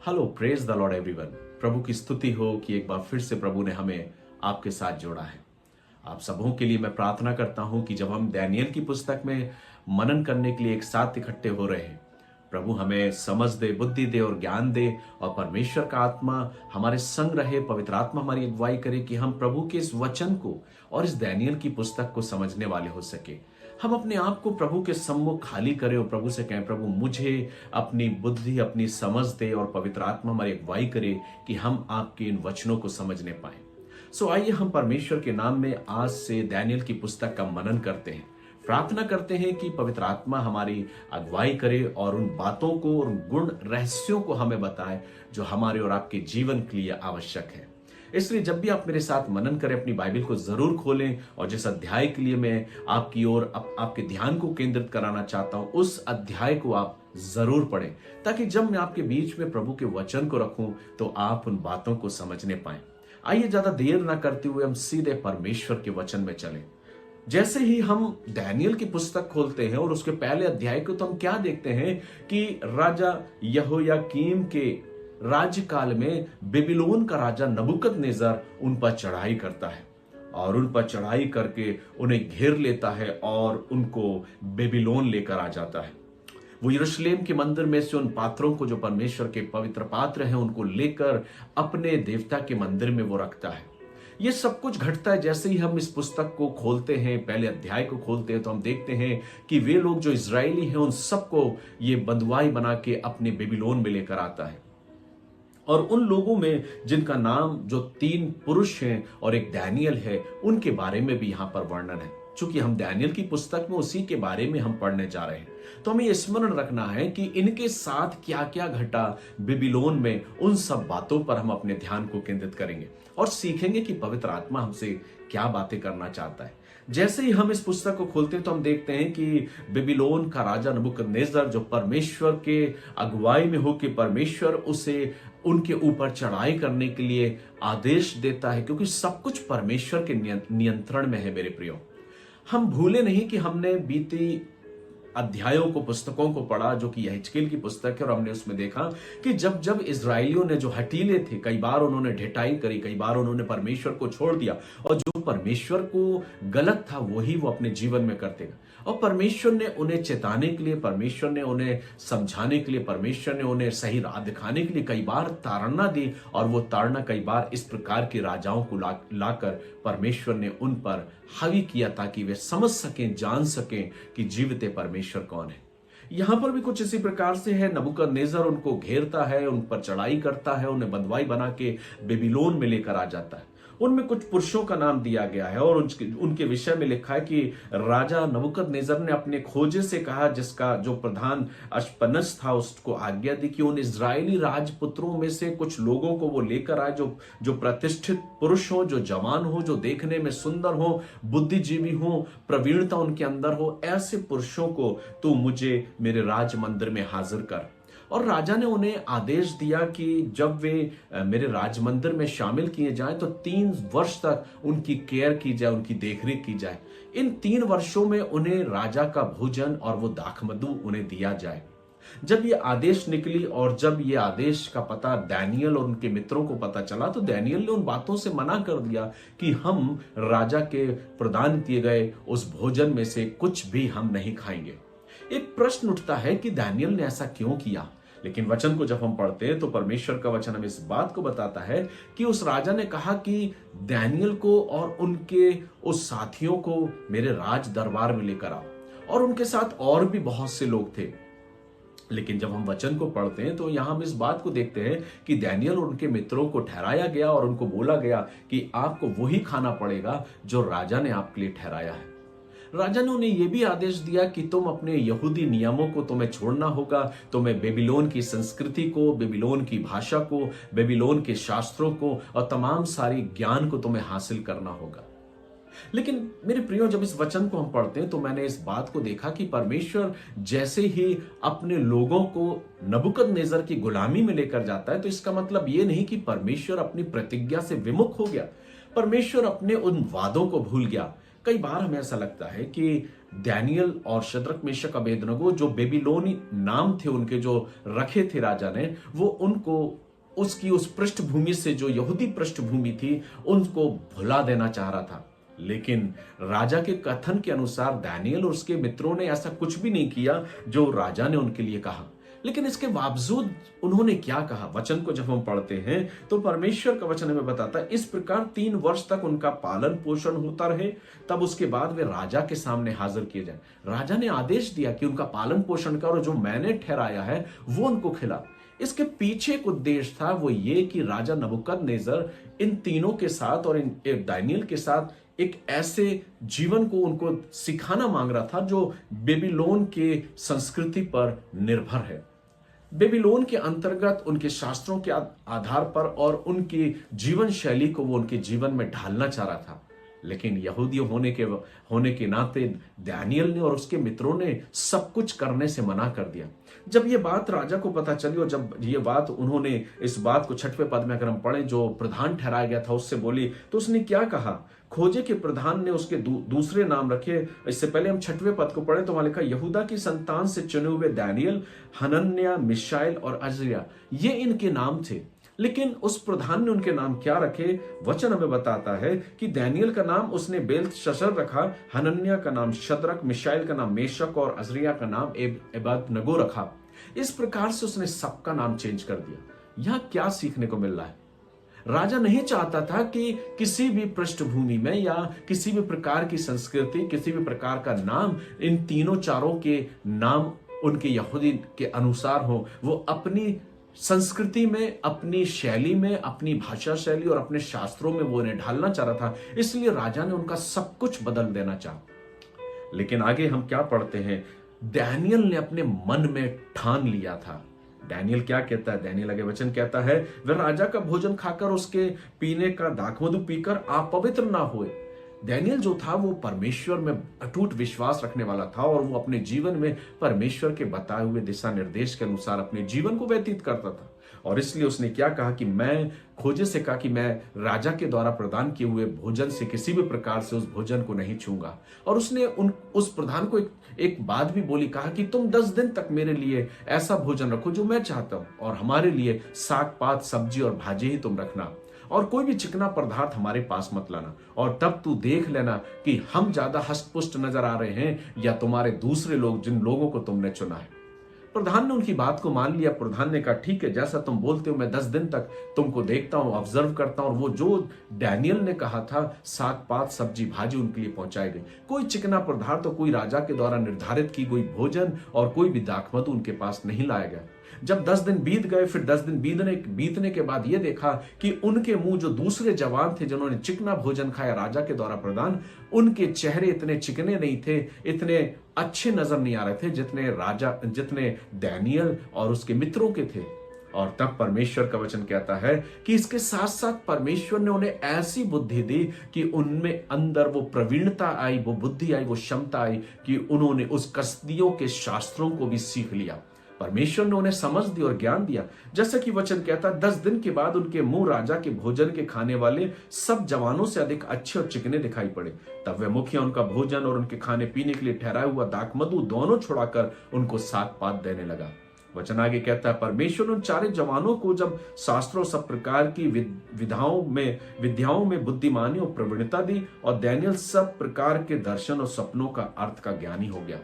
Hello, praise the lord everyone. प्रभु की स्तुति हो कि एक बार फिर से प्रभु ने हमें आपके साथ जोड़ा है। आप सबों के लिए मैं प्रार्थना करता हूं कि जब हम दानियेल की पुस्तक में मनन करने के लिए एक साथ इकट्ठे हो रहे हैं, प्रभु हमें समझ दे, बुद्धि दे और ज्ञान दे, और परमेश्वर का आत्मा हमारे संग रहे, पवित्र आत्मा हमारी अगुवाई करे कि हम प्रभु के इस वचन को और इस दानियेल की पुस्तक को समझने वाले हो सके। हम अपने आप को प्रभु के सम्मुख खाली करें और प्रभु से कहें, प्रभु मुझे अपनी बुद्धि, अपनी समझ दे, और पवित्र आत्मा हमारी अगुवाई करे कि हम आपके इन वचनों को समझने पाए। सो आइए हम परमेश्वर के नाम में आज से दानियेल की पुस्तक का मनन करते हैं। प्रार्थना करते हैं कि पवित्र आत्मा हमारी अगुवाई करे और उन बातों को और गुण रहस्यों को हमें बताए जो हमारे और आपके जीवन के लिए आवश्यक है। इसलिए जब भी आप मेरे साथ मनन करें, अपनी बाइबल को जरूर खोलें और जिस अध्याय के लिए मैं आपकी ओर आपके ध्यान को केंद्रित कराना चाहता हूं, उस अध्याय को आप जरूर पढ़ें, ताकि जब मैं आपके बीच में प्रभु के वचन को रखूं तो आप उन बातों को समझने पाएं। आइए ज्यादा देर ना करते हुए हम सीधे परमेश्वर के वचन में चलें। जैसे ही हम दानियेल की पुस्तक खोलते हैं और उसके पहले अध्याय को, तो हम क्या देखते हैं कि राजा यहोयाकीम के राज्यकाल में बेबीलोन का राजा नबूकदनेस्सर उन पर चढ़ाई करता है और उन पर चढ़ाई करके उन्हें घेर लेता है और उनको बेबीलोन लेकर आ जाता है। वो यरूशलेम के मंदिर में से उन पात्रों को, जो परमेश्वर के पवित्र पात्र हैं, उनको लेकर अपने देवता के मंदिर में वो रखता है। ये सब कुछ घटता है जैसे ही हम इस पुस्तक को खोलते हैं, पहले अध्याय को खोलते हैं, तो हम देखते हैं कि वे लोग जो इजरायली हैं उन सबको ये बंधुआई बना के अपने बेबीलोन में लेकर आता है। और उन लोगों में जिनका नाम, जो 3 पुरुष हैं और एक दानियेल है, उनके बारे में भी यहां पर वर्णन है। चूंकि हम दानियेल की पुस्तक में उसी के बारे में हम पढ़ने जा रहे हैं, तो हमें स्मरण रखना है कि इनके साथ क्या क्या घटा बेबीलोन में। उन सब बातों पर हम अपने ध्यान को केंद्रित करेंगे और सीखेंगे कि पवित्र आत्मा हमसे क्या बातें करना चाहता है। जैसे ही हम इस पुस्तक को खोलते हैं तो हम देखते हैं कि बेबीलोन का राजा नबूकदनेस्सर, जो परमेश्वर के अगुवाई में हो कि परमेश्वर उसे उनके ऊपर चढ़ाई करने के लिए आदेश देता है, क्योंकि सब कुछ परमेश्वर के नियंत्रण में है। मेरे प्रियो, हम भूले नहीं कि हमने बीती अध्यायों को, पुस्तकों को पढ़ा जो कि यहेजकेल की पुस्तक है, और हमने उसमें देखा कि जब जब इजरायलियों ने, जो हठीले थे, कई बार उन्होंने ढिठाई करी, कई बार उन्होंने परमेश्वर को छोड़ दिया, और जो परमेश्वर को गलत था वही वो अपने जीवन में करते गए। और परमेश्वर ने उन्हें चेताने के लिए, परमेश्वर ने उन्हें समझाने के लिए, परमेश्वर ने उन्हें सही राह दिखाने के लिए कई बार ताड़ना दी, और वो ताड़ना कई बार इस प्रकार के राजाओं को लाकर परमेश्वर ने उन पर हावी किया, ताकि वे समझ सकें, जान सकें कि जीवित परमेश्वर कौन है। यहां पर भी कुछ इसी प्रकार से है। नबूकदनेस्सर उनको घेरता है, उन पर चढ़ाई करता है, उन्हें बंधुआई बना के बेबीलोन में लेकर आ जाता है। उनमें कुछ पुरुषों का नाम दिया गया है और उनके विषय में लिखा है कि राजा नबूकदनेस्सर ने अपने खोजे से कहा, जिसका जो प्रधान अश्पनस था, उसको आज्ञा दी कि उन इजरायली राजपुत्रों में से कुछ लोगों को वो लेकर आए, जो प्रतिष्ठित पुरुष हो, जो जवान हो, जो देखने में सुंदर हो, बुद्धिजीवी हो, प्रवीणता उनके अंदर हो। ऐसे पुरुषों को तू मुझे मेरे राज मंदिर में हाजिर कर। और राजा ने उन्हें आदेश दिया कि जब वे मेरे राजमंदिर में शामिल किए जाएं तो 3 वर्ष तक उनकी केयर की जाए, उनकी देखरेख की जाए। इन 3 वर्षों में उन्हें राजा का भोजन और वो दाखमधु उन्हें दिया जाए। जब ये आदेश निकली और जब ये आदेश का पता दानियेल और उनके मित्रों को पता चला, तो दानियेल ने उन बातों से मना कर दिया कि हम राजा के प्रदान किए गए उस भोजन में से कुछ भी हम नहीं खाएंगे। एक प्रश्न उठता है कि दानियेल ने ऐसा क्यों किया, लेकिन वचन को जब हम पढ़ते हैं तो परमेश्वर का वचन हमें इस बात को बताता है कि उस राजा ने कहा कि दानियेल को और उनके उस साथियों को मेरे राज दरबार में लेकर आओ। और उनके साथ और भी बहुत से लोग थे। लेकिन जब हम वचन को पढ़ते हैं तो यहां हम इस बात को देखते हैं कि दानियेल और उनके मित्रों को ठहराया गया और उनको बोला गया कि आपको वही खाना पड़ेगा जो राजा ने आपके लिए ठहराया है। राजा ने उन्हें यह भी आदेश दिया कि तुम अपने यहूदी नियमों को तुम्हें छोड़ना होगा, तुम्हें बेबीलोन की संस्कृति को, बेबीलोन की भाषा को, बेबीलोन के शास्त्रों को और तमाम सारी ज्ञान को तुम्हें हासिल करना होगा। लेकिन मेरे प्रियो, जब इस वचन को हम पढ़ते हैं तो मैंने इस बात को देखा कि परमेश्वर जैसे ही अपने लोगों को नबूकदनेस्सर की गुलामी में लेकर जाता है, तो इसका मतलब यह नहीं कि परमेश्वर अपनी प्रतिज्ञा से विमुख हो गया, परमेश्वर अपने उन वादों को भूल गया। कई बार हमें ऐसा लगता है कि डैनियल और शद्रक मेशक अबेदनगो, जो बेबीलोनी नाम थे उनके जो रखे थे राजा ने, वो उनको उसकी उस पृष्ठभूमि से, जो यहूदी पृष्ठभूमि थी, उनको भुला देना चाह रहा था। लेकिन राजा के कथन के अनुसार डैनियल और उसके मित्रों ने ऐसा कुछ भी नहीं किया जो राजा ने उनके लिए कहा। लेकिन इसके बावजूद उन्होंने क्या कहा, वचन को जब हम पढ़ते हैं तो परमेश्वर का वचन हमें बताता है, इस प्रकार 3 वर्ष तक उनका पालन पोषण होता रहे, तब उसके बाद वे राजा के सामने हाजिर किए जाए। राजा ने आदेश दिया कि उनका पालन पोषण कर और जो मैंने ठहराया है वो उनको खिला। इसके पीछे एक उद्देश्य था, वो ये कि राजा नबूकदनेस्सर इन तीनों के साथ और इन दानियेल के साथ एक ऐसे जीवन को उनको सिखाना मांग रहा था जो बेबीलोन के संस्कृति पर निर्भर है। बेबीलोन के अंतर्गत उनके शास्त्रों के आधार पर और उनकी जीवन शैली को वो उनके जीवन में ढालना चाह रहा था। लेकिन यहूदी होने के नाते दानियेल ने और उसके मित्रों ने सब कुछ करने से मना कर दिया। जब ये बात राजा को पता चली और जब ये बात उन्होंने इस बात को 6वें पद में अगर हम पढ़ें, जो प्रधान ठहराया गया था उससे बोली, तो उसने क्या कहा? खोजे के प्रधान ने उसके दूसरे नाम रखे। इससे पहले हम 6वें पद को पढ़े तो वहां लिखा, यहूदा की संतान से चुने हुए दानियेल, हनन्याह, मिशाएल और अजर्याह, ये इनके नाम थे। लेकिन उस प्रधान ने उनके नाम क्या रखे? वचन हमें बताता है कि दानियेल का नाम उसने बेल्तशस्सर रखा, हनन्याह का नाम शद्रक, मिशाएल का नाम मेशक और अजर्याह का नाम अबेदनगो रखा। इस प्रकार से उसने सबका नाम चेंज कर दिया। यहां क्या सीखने को मिल रहा है? राजा नहीं चाहता था कि किसी भी पृष्ठभूमि में या किसी भी प्रकार की संस्कृति, किसी भी प्रकार का नाम, इन तीनों चारों के नाम उनके यहूदी के अनुसार हो। वो अपनी संस्कृति में, अपनी शैली में, अपनी भाषा शैली और अपने शास्त्रों में वो उन्हें ढालना चाह रहा था। इसलिए राजा ने उनका सब कुछ बदल देना चाहा। लेकिन आगे हम क्या पढ़ते हैं? दानियेल ने अपने मन में ठान लिया था। दानियेल क्या कहता है? दानियेल आगे वचन कहता है, वह राजा का भोजन खाकर उसके पीने का दाखमधु पीकर अपवित्र ना हुए। दानियेल जो था वो परमेश्वर में अटूट विश्वास रखने वाला था और वो अपने जीवन में परमेश्वर के बताए हुए दिशा निर्देश के अनुसार अपने जीवन को व्यतीत करता था। और इसलिए उसने क्या कहा कि मैं खोजे से कहा कि मैं राजा के द्वारा प्रदान किए हुए भोजन से किसी भी प्रकार से उस भोजन को नहीं छूंगा। और उसने उस प्रधान को एक बात भी बोली, कहा कि तुम 10 दिन तक मेरे लिए ऐसा भोजन रखो जो मैं चाहता हूं, और हमारे लिए साग पात, सब्जी और भाजी ही तुम रखना, और कोई भी चिकना पदार्थ हमारे पास मत लाना। और तब तू देख लेना कि हम ज्यादा हष्टपुष्ट नजर आ रहे हैं या तुम्हारे दूसरे लोग, जिन लोगों को तुमने चुना है। प्रधान ने उनकी बात को मान लिया। प्रधान ने कहा, ठीक है, जैसा तुम बोलते हो, मैं 10 दिन तक तुमको देखता हूं, ऑब्जर्व करता हूं। और वो जो दानियेल ने कहा था, साग पात, सब्जी भाजी उनके लिए पहुंचाई गई। कोई चिकना पदार्थ तो कोई राजा के द्वारा निर्धारित की कोई भोजन और कोई भी दाखमधु उनके पास नहीं लाया गया। जब 10 दिन बीत गए, फिर 10 दिन बीतने के बाद यह देखा कि उनके मुंह, जो दूसरे जवान थे जिन्होंने चिकना भोजन खाया राजा के द्वारा प्रदान, उनके चेहरे इतने चिकने नहीं थे, इतने अच्छे नजर नहीं आ रहे थे जितने दानियेल और उसके मित्रों के थे। और तब परमेश्वर का वचन कहता है कि इसके साथ साथ परमेश्वर ने उन्हें ऐसी बुद्धि दी कि उनमें अंदर वो प्रवीणता आई, वो बुद्धि आई, वो क्षमता आई कि उन्होंने उस कसदियों के शास्त्रों को भी सीख लिया। परमेश्वर ने उन्हें समझ दी और ज्ञान दिया। जैसा कि वचन कहता है, 10 दिन के बाद उनके मुंह राजा के भोजन के खाने वाले सब जवानों से अधिक अच्छे और चिकने दिखाई पड़े। तब वह मुखिया उनका भोजन और उनके खाने पीने के लिए ठहराया हुआ दाखमधु दोनों छुड़ाकर उनको साग पात देने लगा। वचन आगे कहता है, परमेश्वर उन 4 जवानों को जब शास्त्रों सब प्रकार की विद्याओं में बुद्धिमानी और प्रवीणता दी, और दानियेल सब प्रकार के दर्शन और सपनों का अर्थ का ज्ञानी हो गया।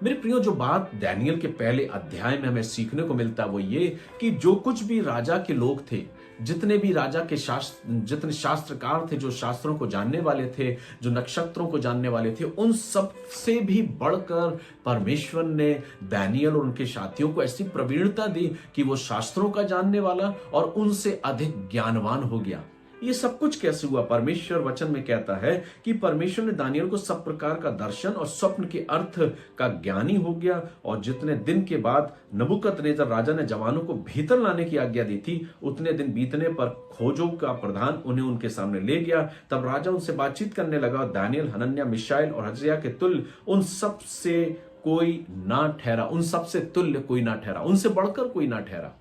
मेरे प्रियो, जो बात दानियेल के पहले अध्याय में हमें सीखने को मिलता है वो ये कि जो कुछ भी राजा के लोग थे, जितने भी राजा के जितने शास्त्रकार थे, जो शास्त्रों को जानने वाले थे, जो नक्षत्रों को जानने वाले थे, उन सब से भी बढ़कर परमेश्वर ने दानियेल और उनके साथियों को ऐसी प्रवीणता दी कि वो शास्त्रों का जानने वाला और उनसे अधिक ज्ञानवान हो गया। ये सब कुछ कैसे हुआ? परमेश्वर वचन में कहता है कि परमेश्वर ने दानियेल को सब प्रकार का दर्शन और स्वप्न के अर्थ का ज्ञानी हो गया। और जितने दिन के बाद नबूकदनेस्सर राजा ने जवानों को भीतर लाने की आज्ञा दी थी, उतने दिन बीतने पर खोजों का प्रधान उन्हें उनके सामने ले गया। तब राजा उनसे बातचीत करने लगा। दानियेल, हनन्याह, मिशाएल और अजर्याह के तुल्य उन सब से कोई ना ठहरा, उन सबसे तुल्य कोई ना ठहरा, उनसे बढ़कर कोई ना ठहरा।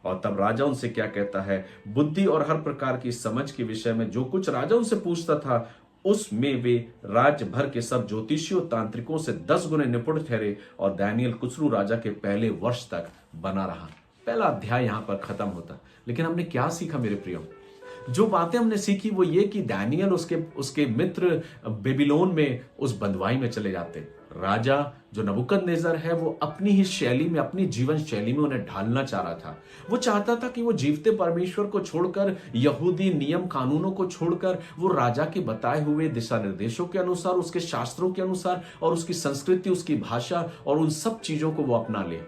और तब राजा उनसे क्या कहता है? बुद्धि और हर प्रकार की समझ के विषय में जो कुछ राजा उनसे पूछता था, उसमें वे राज्य भर के सब ज्योतिषियों तांत्रिकों से 10 गुने निपुण ठहरे और दानियल कुसरू राजा के पहले वर्ष तक बना रहा। पहला अध्याय यहां पर खत्म होता। लेकिन हमने क्या सीखा मेरे प्रियो? जो बातें हमने सीखी वो ये कि दानियल उसके मित्र बेबीलोन में उस बंदवाई में चले जाते। राजा जो नबूकदनेस्सर है वो अपनी ही शैली में, अपनी जीवन शैली में उन्हें ढालना चाह रहा था। वो चाहता था कि वो जीवते परमेश्वर को छोड़कर, यहूदी नियम कानूनों को छोड़कर, वो राजा के बताए हुए दिशा निर्देशों के अनुसार, उसके शास्त्रों के अनुसार और उसकी संस्कृति, उसकी भाषा और उन सब चीजों को वो अपना ले।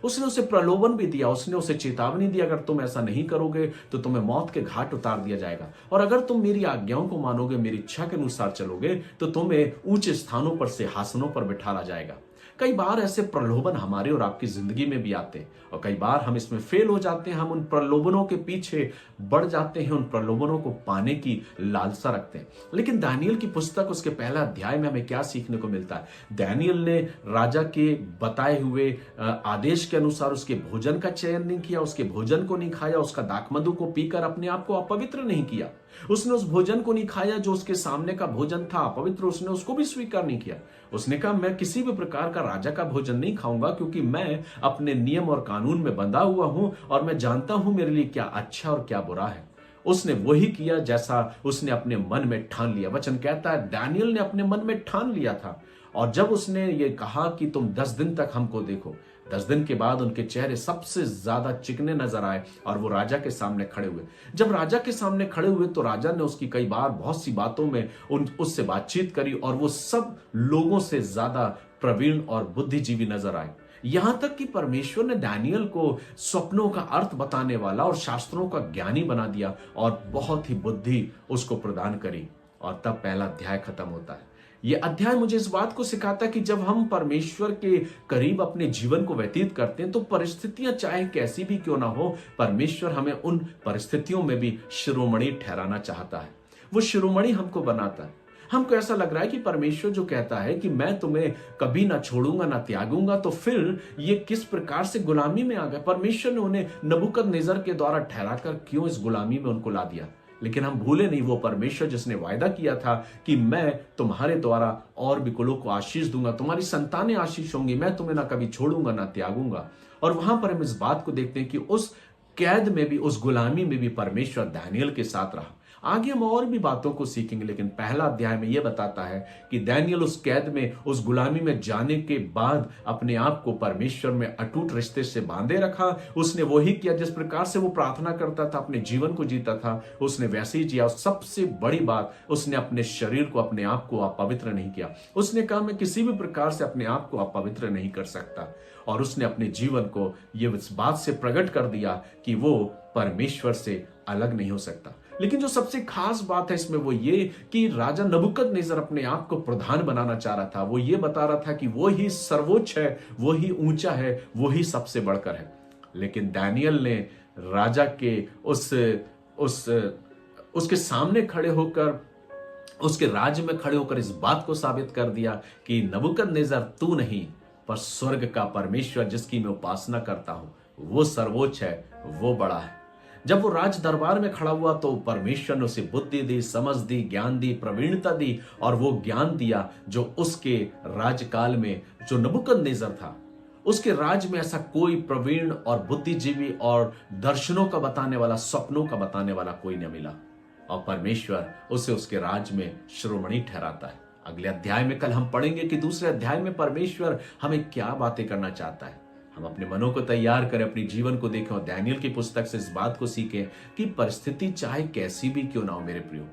उसने उसे प्रलोभन भी दिया, उसने उसे चेतावनी दी, अगर तुम ऐसा नहीं करोगे तो तुम्हें मौत के घाट उतार दिया जाएगा, और अगर तुम मेरी आज्ञाओं को मानोगे, मेरी इच्छा के अनुसार चलोगे तो तुम्हें ऊंचे स्थानों पर सिंहासनों पर बिठाला जाएगा। कई बार ऐसे प्रलोभन हमारे और आपकी जिंदगी में भी आते हैं और कई बार हम इसमें फेल हो जाते हैं। हम उन प्रलोभनों के पीछे बढ़ जाते हैं, उन प्रलोभनों को पाने की लालसा रखते हैं। लेकिन दानियल की पुस्तक उसके पहला अध्याय में हमें क्या सीखने को मिलता है? दानियल ने राजा के बताए हुए आदेश के अनुसार उसके भोजन का चयन नहीं किया, उसके भोजन को नहीं खाया, उसका दाखमधु को पीकर अपने आप को अपवित्र नहीं किया। उसने उस भोजन को नहीं खाया जो उसके सामने का भोजन था अपवित्र, उसने उसको भी स्वीकार नहीं किया। उसने कहा मैं किसी भी प्रकार का राजा का भोजन नहीं खाऊंगा, क्योंकि मैं अपने नियम और कानून में बंधा हुआ हूं और मैं जानता हूं मेरे लिए क्या अच्छा और क्या बुरा है। उसने वही किया जैसा उसने अपने मन में ठान लिया। वचन कहता है दानियल ने अपने मन में ठान लिया था, और जब उसने ये कहा कि तुम 10 दिन तक हमको देखो, 10 दिन के बाद उनके चेहरे सबसे ज्यादा चिकने नजर आए और वो राजा के सामने खड़े हुए। जब राजा के सामने खड़े हुए तो राजा ने उसकी कई बार बहुत सी बातों में उससे बातचीत करी और वो सब लोगों से ज्यादा प्रवीण और बुद्धिजीवी नजर आए। यहां तक कि परमेश्वर ने दानियल को स्वप्नों का अर्थ बताने वाला और शास्त्रों का ज्ञानी बना दिया और बहुत ही बुद्धि उसको प्रदान करी। और तब पहला अध्याय खत्म होता है। यह अध्याय मुझे इस बात को सिखाता है कि जब हम परमेश्वर के करीब अपने जीवन को व्यतीत करते हैं तो परिस्थितियां चाहे कैसी भी क्यों ना हो, परमेश्वर हमें उन परिस्थितियों में भी शिरोमणि ठहराना चाहता है। वो शिरोमणि हमको बनाता है। हमको ऐसा लग रहा है कि परमेश्वर जो कहता है कि मैं तुम्हें कभी ना छोड़ूंगा ना त्यागूंगा, तो फिर ये किस प्रकार से गुलामी में आ गए? परमेश्वर ने उन्हें नबूकदनेस्सर के द्वारा ठहराकर क्यों इस गुलामी में उनको ला दिया? लेकिन हम भूले नहीं वो परमेश्वर जिसने वायदा किया था कि मैं तुम्हारे द्वारा और भी कुलों को आशीष दूंगा, तुम्हारी संतानें आशीष होंगी, मैं तुम्हें ना कभी छोड़ूंगा ना त्यागूंगा। और वहां पर हम इस बात को देखते हैं कि उस कैद में भी, उस गुलामी में भी परमेश्वर दानियल के साथ रहा। आगे हम और भी बातों को सीखेंगे, लेकिन पहला अध्याय में यह बताता है कि दानियल उस कैद में, उस गुलामी में जाने के बाद अपने आप को परमेश्वर में अटूट रिश्ते से बांधे रखा। उसने वही किया जिस प्रकार से वो प्रार्थना करता था, अपने जीवन को जीता था, उसने वैसे ही जिया। सबसे बड़ी बात, उसने अपने शरीर को, अपने आप को अपवित्र नहीं किया। उसने कहा मैं किसी भी प्रकार से अपने आप को अपवित्र नहीं कर सकता, और उसने अपने जीवन को ये इस बात से प्रकट कर दिया कि वो परमेश्वर से अलग नहीं हो सकता। लेकिन जो सबसे खास बात है इसमें वो ये कि राजा नबूकदनेस्सर अपने आप को प्रधान बनाना चाह रहा था। वो ये बता रहा था कि वो ही सर्वोच्च है, वो ही ऊंचा है, वो ही सबसे बढ़कर है। लेकिन दानियल ने राजा के उसके सामने खड़े होकर, उसके राज्य में खड़े होकर इस बात को साबित कर दिया कि नबूकदनेस्सर तू नहीं, पर स्वर्ग का परमेश्वर जिसकी मैं उपासना करता हूं वो सर्वोच्च है, वो बड़ा है। जब वो राज दरबार में खड़ा हुआ तो परमेश्वर ने उसे बुद्धि दी, समझ दी, ज्ञान दी, प्रवीणता दी, और वो ज्ञान दिया जो उसके राजकाल में, जो नबूकदनेस्सर था, उसके राज में ऐसा कोई प्रवीण और बुद्धिजीवी और दर्शनों का बताने वाला, स्वप्नों का बताने वाला कोई न मिला, और परमेश्वर उसे उसके राज में शिरोमणि ठहराता है। अगले अध्याय में कल हम पढ़ेंगे कि दूसरे अध्याय में परमेश्वर हमें क्या बातें करना चाहता है। हम अपने मनों को तैयार करें, अपने जीवन को देखें और दानियल की पुस्तक से इस बात को सीखें कि परिस्थिति चाहे कैसी भी क्यों ना हो मेरे प्रियो,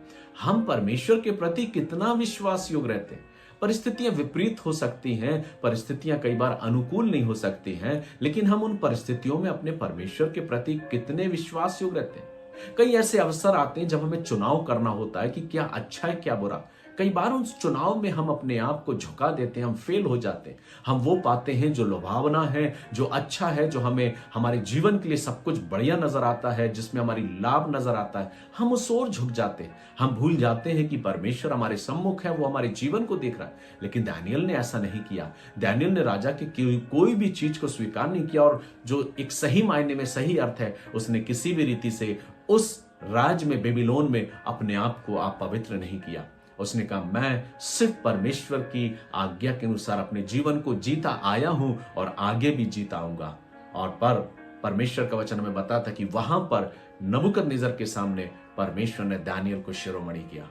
हम परमेश्वर के प्रति कितना विश्वास योग्य रहते हैं। परिस्थितियां विपरीत हो सकती हैं, परिस्थितियां कई बार अनुकूल नहीं हो सकती हैं, लेकिन हम उन परिस्थितियों में अपने परमेश्वर के प्रति कितने विश्वास योग्य रहते हैं। कई ऐसे अवसर आते हैं जब हमें चुनाव करना होता है कि क्या अच्छा है क्या बुरा। कई बार उस चुनाव में हम अपने आप को झुका देते हैं, हम फेल हो जाते हैं। हम वो पाते हैं जो लुभावना है, जो अच्छा है, जो हमें हमारे जीवन के लिए सब कुछ बढ़िया नजर आता है, जिसमें हमारी लाभ नजर आता है, हम उस ओर झुक जाते हैं। हम भूल जाते हैं कि परमेश्वर हमारे सम्मुख है, वो हमारे जीवन को देख रहा है। लेकिन दानियल ने ऐसा नहीं किया। दानियल ने राजा की कोई भी चीज को स्वीकार नहीं किया, और जो एक सही मायने में सही अर्थ है, उसने किसी भी रीति से उस राज में, बेबीलोन में अपने आप को अपवित्र नहीं किया। उसने कहा, मैं सिर्फ परमेश्वर की आज्ञा के अनुसार अपने जीवन को जीता आया हूं और आगे भी जीता आऊंगा। और पर परमेश्वर का वचन हमें बताता कि वहां पर नबूकदनेस्सर के सामने परमेश्वर ने दानियल को शिरोमणि किया।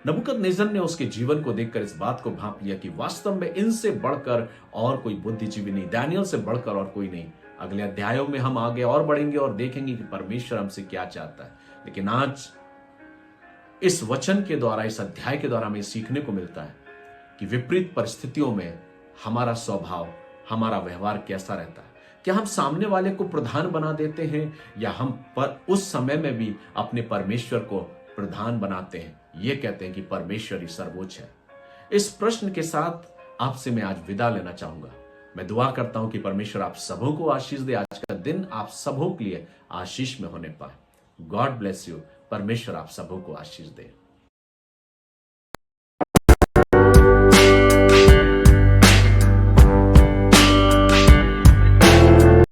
नबूकदनेस्सर ने उसके जीवन को देखकर इस बात को भांप लिया कि वास्तव में इनसे बढ़कर और कोई बुद्धिजीवी नहीं, दानियल से बढ़कर और कोई नहीं। अगले अध्यायों में हम आगे और बढ़ेंगे और देखेंगे कि परमेश्वर हमसे क्या चाहता है। लेकिन आज इस वचन के द्वारा, इस अध्याय के द्वारा हमें सीखने को मिलता है कि विपरीत परिस्थितियों में हमारा स्वभाव, हमारा व्यवहार कैसा रहता है। क्या हम सामने वाले को प्रधान बना देते हैं या हम पर उस समय में भी अपने परमेश्वर को प्रधान बनाते हैं, ये कहते हैं कि परमेश्वर ही सर्वोच्च है। इस प्रश्न के साथ आपसे मैं आज विदा लेना चाहूंगा। मैं दुआ करता हूं कि परमेश्वर आप सबों को आशीष दे, आज का दिन आप सबों के लिए आशीष में होने पाए। God bless you. परमेश्वर आप सबों को आशीष दे।